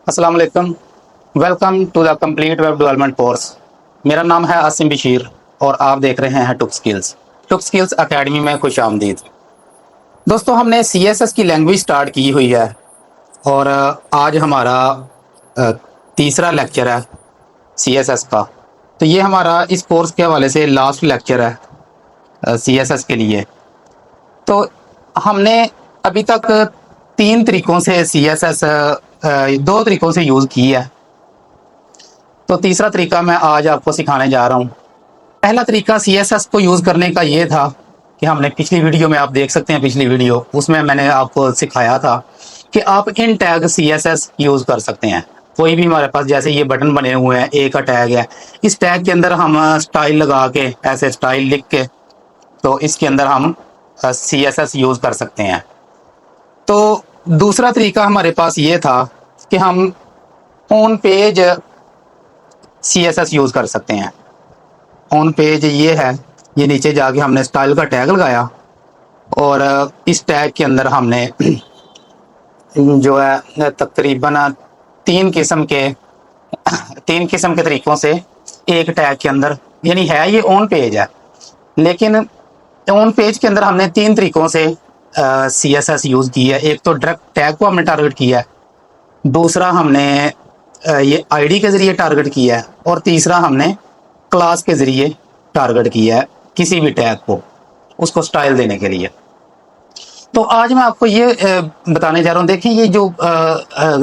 अस्सलाम वालेकुम। Welcome to the complete web development course. मेरा नाम है आसिम बशीर और आप देख रहे हैं टुक स्किल्स। टुक स्किल्स एकेडमी में खुश आमदीद। दोस्तों, हमने CSS की लैंग्वेज स्टार्ट की हुई है और आज हमारा अ, तीसरा लेक्चर है CSS का। तो ये हमारा इस कोर्स के हवाले से लास्ट लेक्चर है CSS के लिए। तो हमने अभी तक तीन तरीकों से CSS दो तरीकों से यूज़ की है। तो तीसरा तरीका मैं आज आपको सिखाने जा रहा हूँ। पहला तरीका CSS को यूज़ करने का ये था कि हमने पिछली वीडियो में, आप देख सकते हैं पिछली वीडियो, उसमें मैंने आपको सिखाया था कि आप इन टैग CSS यूज़ कर सकते हैं। कोई भी हमारे पास, जैसे ये बटन बने हुए हैं, ए का टैग है, इस टैग के अंदर हम स्टाइल लगा के, ऐसे स्टाइल लिख के, तो इसके अंदर हम CSS यूज़ कर सकते हैं। तो दूसरा तरीका हमारे पास ये था कि हम ऑन पेज CSS यूज़ कर सकते हैं। ऑन पेज ये है, ये नीचे जाके हमने स्टाइल का टैग लगाया और इस टैग के अंदर हमने जो है तकरीबन तीन किस्म के तीन किस्म के तरीक़ों से एक टैग के अंदर, यानी है ये ऑन पेज है, लेकिन ऑन पेज के अंदर हमने तीन तरीक़ों से CSS यूज़ की है। एक तो डायरेक्ट टैग को हमने टारगेट किया है, दूसरा हमने ये आईडी के ज़रिए टारगेट किया है, और तीसरा हमने क्लास के ज़रिए टारगेट किया है किसी भी टैग को, उसको स्टाइल देने के लिए। तो आज मैं आपको ये बताने जा रहा हूँ। देखिए, ये जो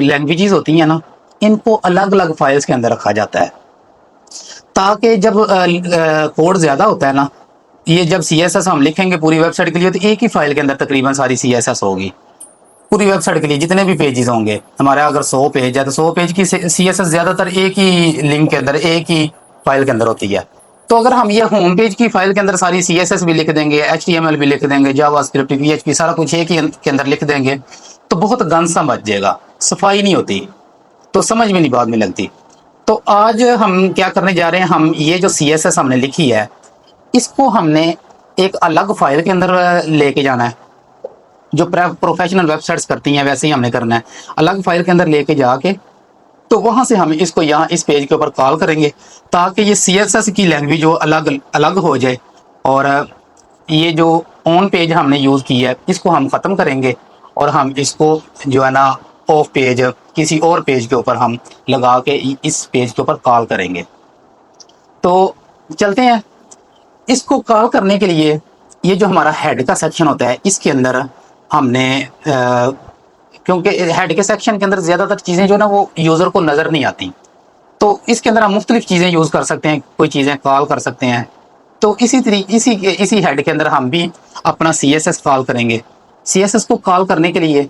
लैंग्वेजेस होती हैं ना, इनको अलग अलग फाइल्स के अंदर रखा जाता है, ताकि जब कोड ज़्यादा होता है ना, ये जब CSS हम लिखेंगे पूरी वेबसाइट के लिए, तो एक ही फाइल के अंदर तकरीबन सारी CSS होगी। पूरी वेबसाइट के लिए जितने भी पेजेस होंगे हमारे, अगर 100 पेज है तो 100 पेज की CSS ज़्यादातर एक ही लिंक के अंदर, एक ही फाइल के अंदर होती है। तो अगर हम ये होम पेज की फाइल के अंदर सारी CSS भी लिख देंगे, HTML भी लिख देंगे, जावास्क्रिप्ट, PHP, सारा कुछ एक ही के अंदर लिख देंगे, तो बहुत गंदा बच जाएगा, सफाई नहीं होती, तो समझ में नहीं बाद में लगती। तो आज हम क्या करने जा रहे हैं, हम ये जो CSS हमने लिखी है, इसको हमने एक अलग फाइल के अंदर लेके जाना है। जो प्रोफेशनल वेबसाइट्स करती हैं वैसे ही हमने करना है, अलग फाइल के अंदर लेके जाके, तो वहाँ से हम इसको यहाँ इस पेज के ऊपर कॉल करेंगे, ताकि ये CSS की लैंग्वेज जो अलग अलग हो जाए, और ये जो ऑन पेज हमने यूज़ की है इसको हम ख़त्म करेंगे, और हम इसको जो है ना ऑफ पेज किसी और पेज के ऊपर हम लगा के इस पेज के ऊपर कॉल करेंगे। तो चलते हैं। इसको कॉल करने के लिए ये जो हमारा हेड का सेक्शन होता है, इसके अंदर हमने क्योंकि हेड के सेक्शन के अंदर ज़्यादातर चीज़ें जो ना वो यूज़र को नज़र नहीं आती, तो इसके अंदर हम मुख्तलिफ चीज़ें यूज़ कर सकते हैं, कोई चीज़ें कॉल कर सकते हैं। तो इसी हेड के अंदर हम भी अपना CSS कॉल करेंगे। CSS को कॉल करने के लिए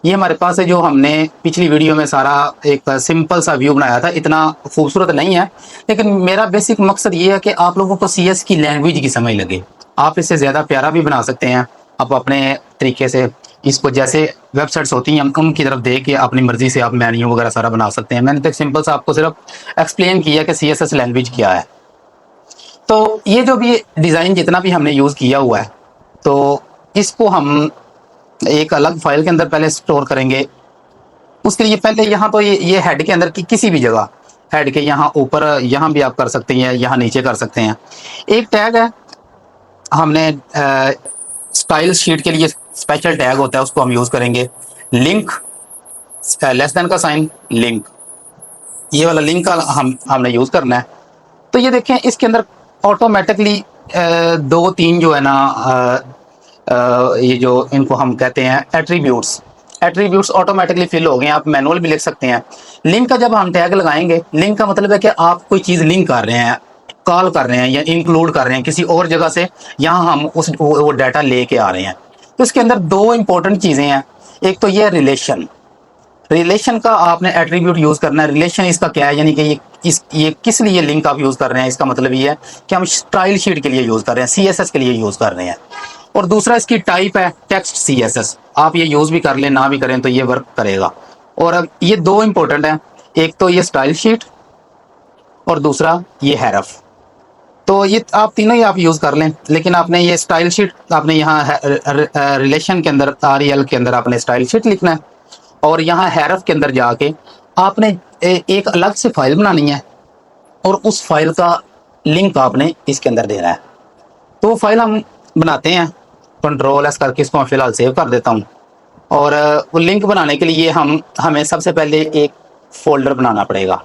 ये हमारे पास है, जो हमने पिछली वीडियो में सारा एक सिंपल सा व्यू बनाया था, इतना खूबसूरत नहीं है, लेकिन मेरा बेसिक मकसद ये है कि आप लोगों को CS की लैंग्वेज की समझ लगे। आप इससे ज़्यादा प्यारा भी बना सकते हैं, आप अपने तरीके से इसको, जैसे वेबसाइट्स होती हैं उनकी तरफ देख के अपनी मर्ज़ी से आप मेन्यू वगैरह सारा बना सकते हैं। मैंने तो सिंपल सा आपको सिर्फ एक्सप्लेन किया कि CSS लैंग्वेज क्या है। तो ये जो भी डिज़ाइन जितना भी हमने यूज़ किया हुआ है, तो इसको हम एक अलग फाइल के अंदर पहले स्टोर करेंगे। उसके लिए पहले यहाँ तो ये हेड के अंदर की किसी भी जगह, हेड के यहाँ ऊपर, यहाँ भी आप कर सकते हैं, यहाँ नीचे कर सकते हैं। एक टैग है, हमने स्टाइल शीट के लिए स्पेशल टैग होता है, उसको हम यूज़ करेंगे। लिंक, लेस देन का साइन, लिंक, ये वाला लिंक का हमने यूज़ करना है। तो ये देखें, इसके अंदर ऑटोमेटिकली दो तीन जो है ना, ये जो इनको हम कहते हैं एट्रीब्यूट्स ऑटोमेटिकली फिल हो गए हैं। आप मैनुअल भी लिख सकते हैं। लिंक का जब हम टैग लगाएंगे, लिंक का मतलब है कि आप कोई चीज़ लिंक कर रहे हैं, कॉल कर रहे हैं या इंक्लूड कर रहे हैं किसी और जगह से, यहाँ हम वो डाटा लेके आ रहे हैं। तो इसके अंदर दो इंपॉर्टेंट चीज़ें हैं। एक तो ये रिलेशन का आपने एट्रीब्यूट यूज़ करना है। रिलेशन इसका क्या है, यानी कि ये किस लिए लिंक आप यूज़ कर रहे हैं, इसका मतलब ये है कि हम स्टाइल शीट के लिए यूज़ कर रहे हैं, CSS के लिए यूज़ कर रहे हैं। और दूसरा इसकी टाइप है टेक्स्ट CSS। आप ये यूज़ भी कर लें, ना भी करें, तो ये वर्क करेगा। और अब ये दो इंपॉर्टेंट हैं, एक तो ये स्टाइल शीट और दूसरा ये हैरफ। तो ये आप तीनों ही आप यूज़ कर लें, लेकिन आपने ये स्टाइल शीट, आपने यहाँ रिलेशन के अंदर REL के अंदर आपने स्टाइल शीट लिखना है, और यहाँ हैरफ के अंदर जाके आपने एक अलग से फाइल बनानी है और उस फाइल का लिंक आपने इसके अंदर देना है। तो वो फाइल हम बनाते हैं, कंट्रोल S करके इसको मैं फिलहाल सेव कर देता हूँ। और वो लिंक बनाने के लिए हमें सबसे पहले एक फ़ोल्डर बनाना पड़ेगा।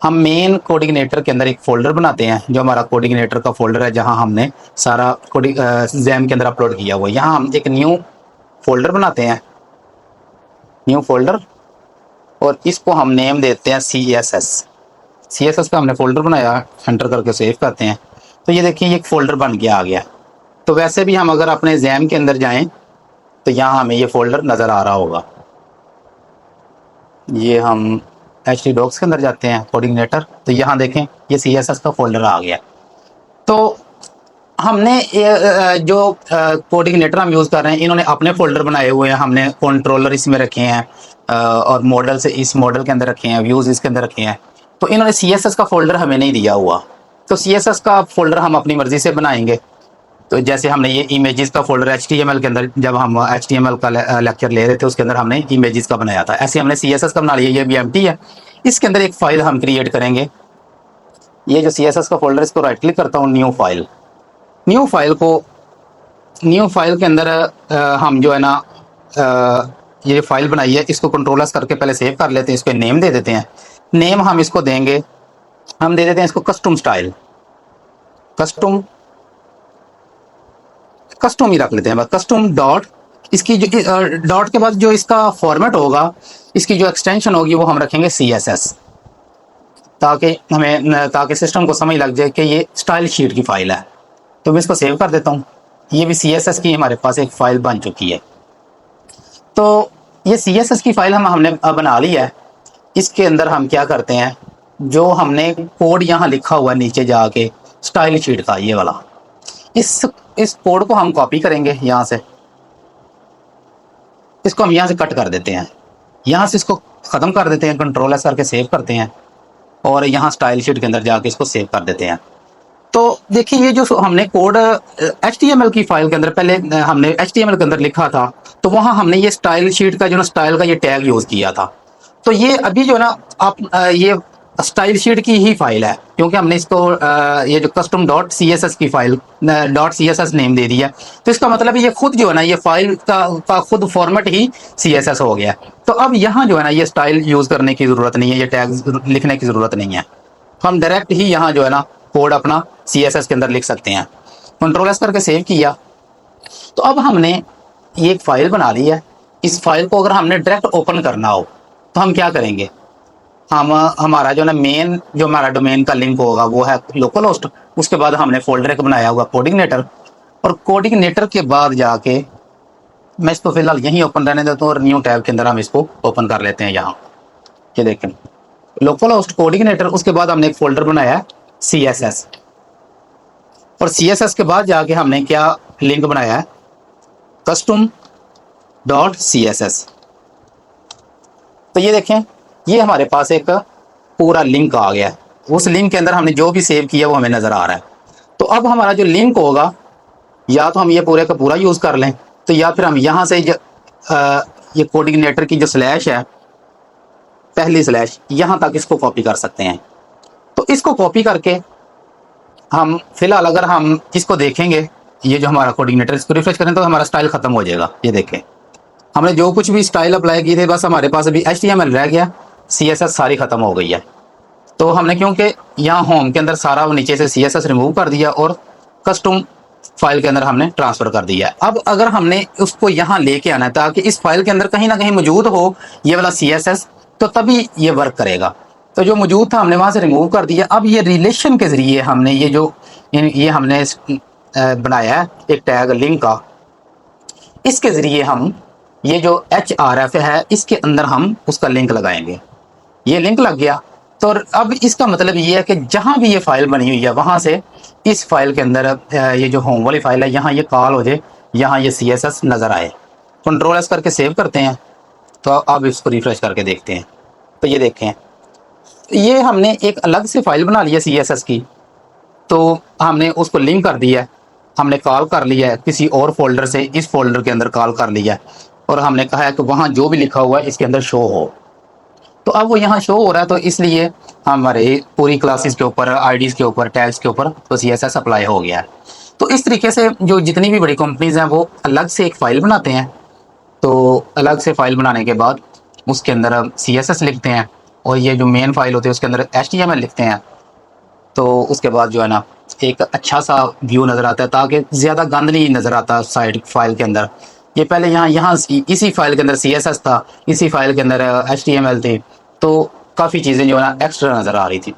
हम मेन कोऑर्डिनेटर के अंदर एक फ़ोल्डर बनाते हैं, जो हमारा कोऑर्डिनेटर का फ़ोल्डर है, जहां हमने सारा जैम के अंदर अपलोड किया हुआ है। यहाँ हम एक न्यू फोल्डर बनाते हैं, न्यू फोल्डर, और इसको हम नेम देते हैं CSS का हमने फ़ोल्डर बनाया, एंटर करके सेव करते हैं। तो ये देखिए, ये एक फ़ोल्डर बन के आ गया। तो वैसे भी हम अगर अपने जैम के अंदर जाएं तो यहाँ हमें ये फ़ोल्डर नज़र आ रहा होगा। ये हम htdocs के अंदर जाते हैं, कोऑर्डिनेटर, तो यहाँ देखें ये CSS का फ़ोल्डर आ गया। तो हमने जो कोऑर्डिनेटर हम यूज़ कर रहे हैं, इन्होंने अपने फ़ोल्डर बनाए हुए हैं। हमने कंट्रोलर इसमें रखे हैं और मॉडल से इस मॉडल के अंदर रखे हैं, व्यूज़ इसके अंदर रखे हैं। तो इन्होंने CSS का फ़ोल्डर हमें नहीं दिया हुआ। तो CSS का फ़ोल्डर हम अपनी मर्ज़ी से बनाएंगे। तो जैसे हमने ये इमेजेस का फोल्डर HTML के अंदर, जब हम HTML का लेक्चर ले रहे थे, उसके अंदर हमने इमेजेस का बनाया था, ऐसे हमने CSS का बना लिया। ये भी एम्प्टी है। इसके अंदर एक फाइल हम क्रिएट करेंगे। ये जो CSS का फोल्डर, इसको राइट क्लिक करता हूँ, न्यू फाइल के अंदर हम जो है ना ये फाइल बनाई है, इसको कंट्रोल+S करके पहले सेव कर लेते हैं। इसको नेम दे देते हैं। नेम हम इसको देंगे, हम दे देते हैं इसको कस्टम स्टाइल, कस्टम ही रख लेते हैं बस, कस्टम डॉट। इसकी जो डॉट के बाद जो इसका फॉर्मेट होगा, इसकी जो एक्सटेंशन होगी, वो हम रखेंगे CSS, ताकि सिस्टम को समझ लग जाए कि ये स्टाइल शीट की फाइल है। तो मैं इसको सेव कर देता हूँ। ये भी CSS की हमारे पास एक फ़ाइल बन चुकी है। तो ये CSS की फ़ाइल हमने बना ली है। इसके अंदर हम क्या करते हैं, जो हमने कोड यहाँ लिखा हुआ है नीचे जाके, स्टाइल शीट का ये वाला, इस कोड को हम कॉपी करेंगे यहाँ से। इसको हम यहाँ से कट कर देते हैं, यहाँ से इसको ख़त्म कर देते हैं, कंट्रोल+S करके सेव करते हैं और यहाँ स्टाइल शीट के अंदर जाके इसको सेव कर देते हैं। तो देखिए, ये जो हमने कोड HTML की फाइल के अंदर, पहले हमने HTML के अंदर लिखा था, तो वहाँ हमने ये स्टाइल शीट का जो ना स्टाइल का ये टैग यूज़ किया था। तो ये अभी जो है ना, आप ये स्टाइल शीट की ही फाइल है, क्योंकि हमने इसको ये जो कस्टम डॉट CSS की फाइल डॉट CSS नेम दे दिया। तो इसका मतलब ये खुद जो है ना, ये फाइल का खुद फॉर्मेट ही CSS हो गया। तो अब यहाँ जो है ना, ये स्टाइल यूज़ करने की ज़रूरत नहीं है, ये टैग लिखने की ज़रूरत नहीं है। हम डायरेक्ट ही यहाँ जो है ना कोड अपना CSS के अंदर लिख सकते हैं। कंट्रोल+S करके सेव किया। तो अब हमने ये एक फ़ाइल बना ली है। इस फाइल को अगर हमने डायरेक्ट ओपन करना हो तो हम क्या करेंगे, हमारा जो ना मेन जो हमारा डोमेन का लिंक होगा वो है लोकल होस्ट। उसके बाद हमने फोल्डर एक बनाया हुआ कोऑर्डिनेटर, और कोऑर्डिनेटर के बाद जाके मैं इसको फिलहाल यहीं ओपन रहने देता हूँ और न्यू टैब के अंदर हम इसको ओपन कर लेते हैं। यहाँ ये देखें, लोकल होस्ट कोऑर्डिनेटर। उसके बाद हमने एक फोल्डर बनाया है CSS, और CSS के बाद जाके हमने क्या लिंक बनाया है, कस्टम डॉट CSS। तो ये देखें, ये हमारे पास एक पूरा लिंक आ गया है। उस लिंक के अंदर हमने जो भी सेव किया वो हमें नज़र आ रहा है। तो अब हमारा जो लिंक होगा, या तो हम ये पूरे का पूरा यूज़ कर लें, तो या फिर हम यहाँ से ये कोऑर्डिनेटर की जो स्लैश है, पहली स्लैश, यहाँ तक इसको कॉपी कर सकते हैं। तो इसको कॉपी करके हम फिलहाल अगर हम इसको देखेंगे, ये जो हमारा कोऑर्डिनेटर, इसको रिफ्रेश करें तो हमारा स्टाइल ख़त्म हो जाएगा। ये देखें, हमने जो कुछ भी स्टाइल अप्लाई किए थे, बस हमारे पास अभी HTML रह गया, CSS सारी ख़त्म हो गई है। तो हमने क्योंकि यहाँ होम के अंदर सारा नीचे से CSS रिमूव कर दिया और कस्टम फाइल के अंदर हमने ट्रांसफ़र कर दिया। अब अगर हमने उसको यहाँ लेके आना है ताकि इस फाइल के अंदर कहीं ना कहीं मौजूद हो ये वाला CSS, तो तभी ये वर्क करेगा। तो जो मौजूद था हमने वहाँ से रिमूव कर दिया। अब ये रिलेशन के ज़रिए हमने ये हमने बनाया है एक टैग लिंक का, इसके ज़रिए हम ये जो href है इसके अंदर हम उसका लिंक लगाएंगे। ये लिंक लग गया। तो अब इसका मतलब ये है कि जहाँ भी ये फाइल बनी हुई है वहाँ से इस फाइल के अंदर ये जो होम वाली फाइल है यहाँ ये कॉल हो जाए, यहाँ ये CSS नज़र आए। कंट्रोल+S करके सेव करते हैं। तो अब इसको रिफ्रेश करके देखते हैं। तो ये देखें, ये हमने एक अलग से फाइल बना ली है CSS की। तो हमने उसको लिंक कर दिया है, हमने कॉल कर लिया है किसी और फोल्डर से, इस फोल्डर के अंदर कॉल कर लिया है, और हमने कहा है कि वहाँ जो भी लिखा हुआ है इसके अंदर शो हो। तो अब वो यहाँ शो हो रहा है, तो इसलिए हमारे पूरी क्लासेस के ऊपर, आईडीज़ के ऊपर, टैग्स के ऊपर तो CSS अप्लाई हो गया है। तो इस तरीके से जो जितनी भी बड़ी कंपनीज़ हैं वो अलग से एक फ़ाइल बनाते हैं। तो अलग से फ़ाइल बनाने के बाद उसके अंदर CSS लिखते हैं, और ये जो मेन फ़ाइल होती है उसके अंदर HTML लिखते हैं। तो उसके बाद जो है ना एक अच्छा सा व्यू नज़र आता है, ताकि ज़्यादा गंद नहीं नज़र आता साइड फाइल के अंदर। ये पहले यहाँ इसी फाइल के अंदर CSS था, इसी फाइल के अंदर HTML थी, तो काफ़ी चीज़ें जो है ना एक्स्ट्रा नज़र आ रही थी।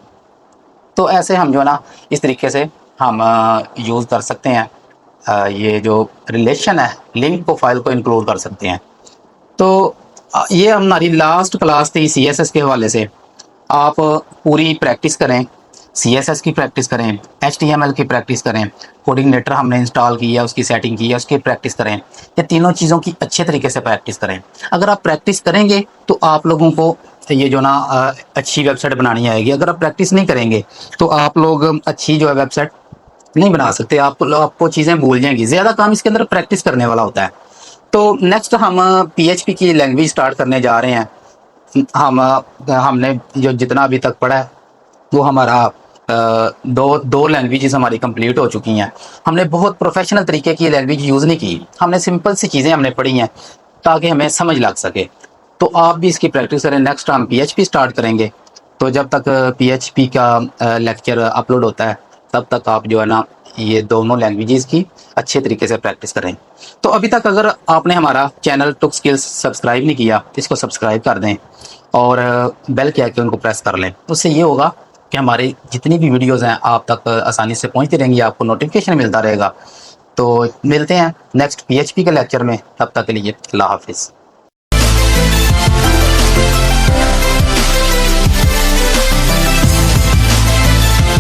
तो ऐसे हम जो है ना इस तरीके से हम यूज़ कर सकते हैं, ये जो रिलेशन है, लिंक को फाइल को इंक्लूड कर सकते हैं। तो ये हमारी लास्ट क्लास थी CSS के हवाले से। आप पूरी प्रैक्टिस करें, CSS की प्रैक्टिस करें, HTML की प्रैक्टिस करें, कोऑर्डिनेटर हमने इंस्टॉल किया, उसकी सेटिंग की है, उसकी प्रैक्टिस करें। ये तीनों चीज़ों की अच्छे तरीके से प्रैक्टिस करें। अगर आप प्रैक्टिस करेंगे तो आप लोगों को ये जो ना अच्छी वेबसाइट बनानी आएगी। अगर आप प्रैक्टिस नहीं करेंगे तो आप लोग अच्छी जो है वेबसाइट नहीं बना सकते। आपको चीज़ें भूल जाएंगी। ज़्यादा काम इसके अंदर प्रैक्टिस करने वाला होता है। तो नेक्स्ट हम PHP की लैंग्वेज स्टार्ट करने जा रहे हैं। हमने जो जितना अभी तक पढ़ा है वो हमारा दो लैंग्वेजेस हमारी कंप्लीट हो चुकी हैं। हमने बहुत प्रोफेशनल तरीके की लैंग्वेज यूज़ नहीं की, हमने सिंपल सी चीज़ें हमने पढ़ी हैं ताकि हमें समझ लग सके। तो आप भी इसकी प्रैक्टिस करें। नेक्स्ट हम PHP स्टार्ट करेंगे। तो जब तक PHP का लेक्चर अपलोड होता है तब तक आप जो है ना ये दोनों लैंग्वेजेस की अच्छे तरीके से प्रैक्टिस करें। तो अभी तक अगर आपने हमारा चैनल टुक स्किल्स सब्सक्राइब नहीं किया तो इसको सब्सक्राइब कर दें, और बेल के आइकन को प्रेस कर लें। उससे ये होगा कि हमारी जितनी भी वीडियोज़ हैं आप तक आसानी से पहुंचती रहेंगी, आपको नोटिफिकेशन मिलता रहेगा। तो मिलते हैं नेक्स्ट PHP के लेक्चर में, तब तक के लिए अल्लाह हाफिज़।